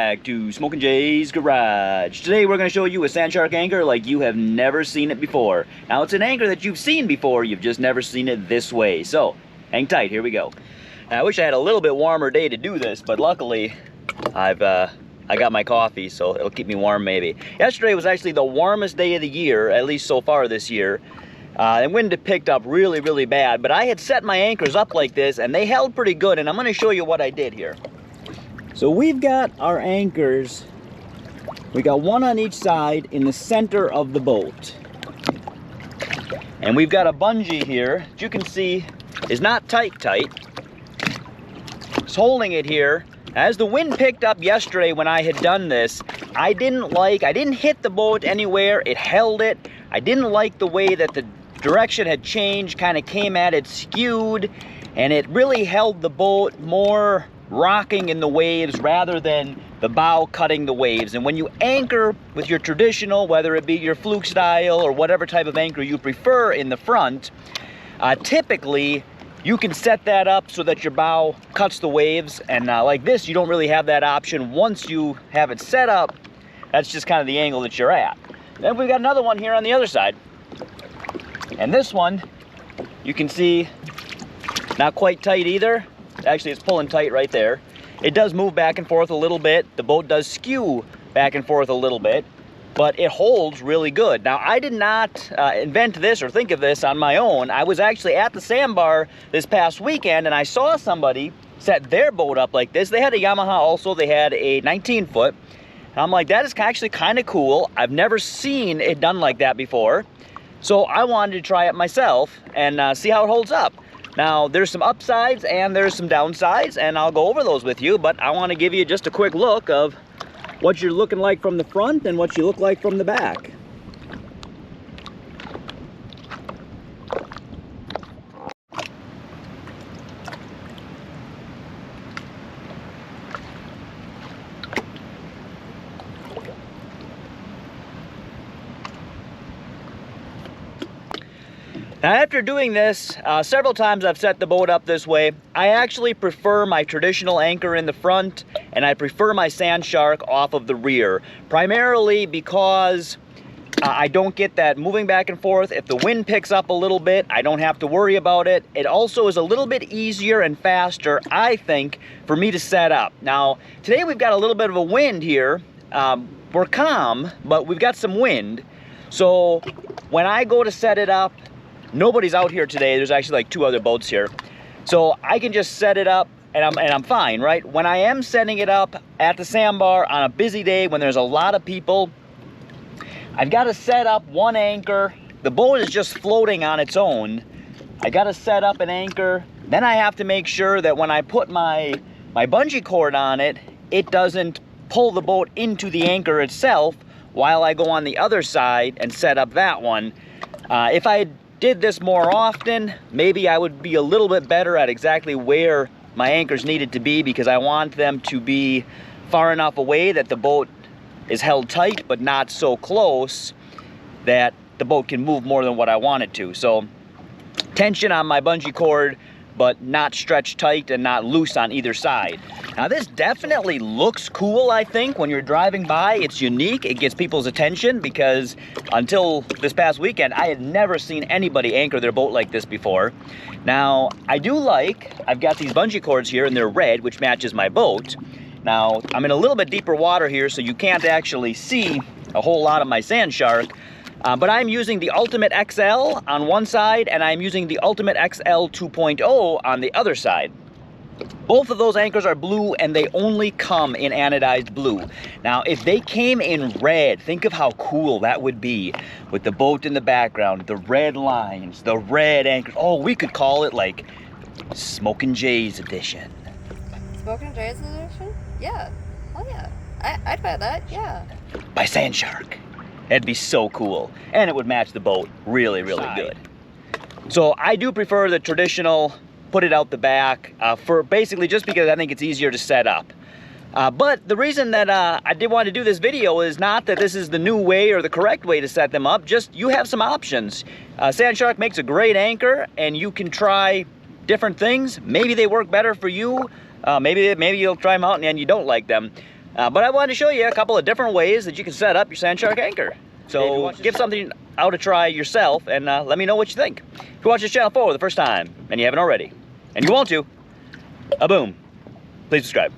back to Smok'n Jay's Garage. Today we're going to show you a SandShark anchor like you have never seen it before. Now it's an anchor that you've seen before, you've just never seen it this way. So, hang tight, here we go. Now, I wish I had a little bit warmer day to do this, but luckily I got my coffee, so it'll keep me warm maybe. Yesterday was actually the warmest day of the year, at least so far this year. The wind had picked up really, really bad, but I had set my anchors up like this and they held pretty good, and I'm going to show you what I did here. So we've got our anchors, we got one on each side in the center of the boat. And we've got a bungee here, as you can see, is not tight. It's holding it here. As the wind picked up yesterday when I had done this, I didn't hit the boat anywhere, it held it. I didn't like the way that the direction had changed, kind of came at it skewed, and it really held the boat more rocking in the waves rather than the bow cutting the waves. And when you anchor with your traditional, whether it be your fluke style or whatever type of anchor you prefer in the front, typically you can set that up so that your bow cuts the waves, and like this you don't really have that option. Once you have it set up, that's just kind of the angle that you're at. Then we've got another one here on the other side, and this one you can see not quite tight either. Actually, it's pulling tight right there. It does move back and forth a little bit. The boat does skew back and forth a little bit, but it holds really good. Now, I did not invent this or think of this on my own. I was actually at the sandbar this past weekend and I saw somebody set their boat up like this. They had a Yamaha also. They had a 19-foot. And I'm like, that is actually kind of cool. I've never seen it done like that before. So I wanted to try it myself and see how it holds up. Now, there's some upsides and there's some downsides, and I'll go over those with you, but I want to give you just a quick look of what you're looking like from the front and what you look like from the back. Now, after doing this, several times I've set the boat up this way, I actually prefer my traditional anchor in the front, and I prefer my SandShark off of the rear, primarily because I don't get that moving back and forth. If the wind picks up a little bit, I don't have to worry about it. It also is a little bit easier and faster, I think, for me to set up. Now, today we've got a little bit of a wind here. We're calm, but we've got some wind. So when I go to set it up, nobody's out here today. There's actually like 2 other boats here. So I can just set it up and I'm fine, right? When I am setting it up at the sandbar on a busy day when there's a lot of people, I've got to set up one anchor. The boat is just floating on its own. I got to set up an anchor. Then I have to make sure that when I put my bungee cord on it, it doesn't pull the boat into the anchor itself while I go on the other side and set up that one. If I did this more often, maybe I would be a little bit better at exactly where my anchors needed to be, because I want them to be far enough away that the boat is held tight, but not so close that the boat can move more than what I want it to. So tension on my bungee cord, but not stretched tight and not loose on either side. Now, this definitely looks cool, I think. When you're driving by, it's unique. It gets people's attention because until this past weekend, I had never seen anybody anchor their boat like this before. Now, I've got these bungee cords here and they're red, which matches my boat. Now, I'm in a little bit deeper water here, so you can't actually see a whole lot of my SandShark. But I'm using the Ultimate XL on one side, and I'm using the Ultimate XL 2.0 on the other side. Both of those anchors are blue, and they only come in anodized blue. Now, if they came in red, think of how cool that would be with the boat in the background, the red lines, the red anchors. Oh, we could call it like Smok'n Jay's edition. Smok'n Jay's edition? Yeah. Oh, yeah. I'd buy that, yeah. By SandShark. That'd be so cool. And it would match the boat really, really good. So I do prefer the traditional, put it out the back, for basically just because I think it's easier to set up. But the reason that I did want to do this video is not that this is the new way or the correct way to set them up, just you have some options. SandShark makes a great anchor, and you can try different things. Maybe they work better for you. Maybe you'll try them out and you don't like them. But I wanted to show you a couple of different ways that you can set up your SandShark anchor. So give something out a try yourself and let me know what you think. If you watch this channel for the first time and you haven't already, and you want to, boom, please subscribe.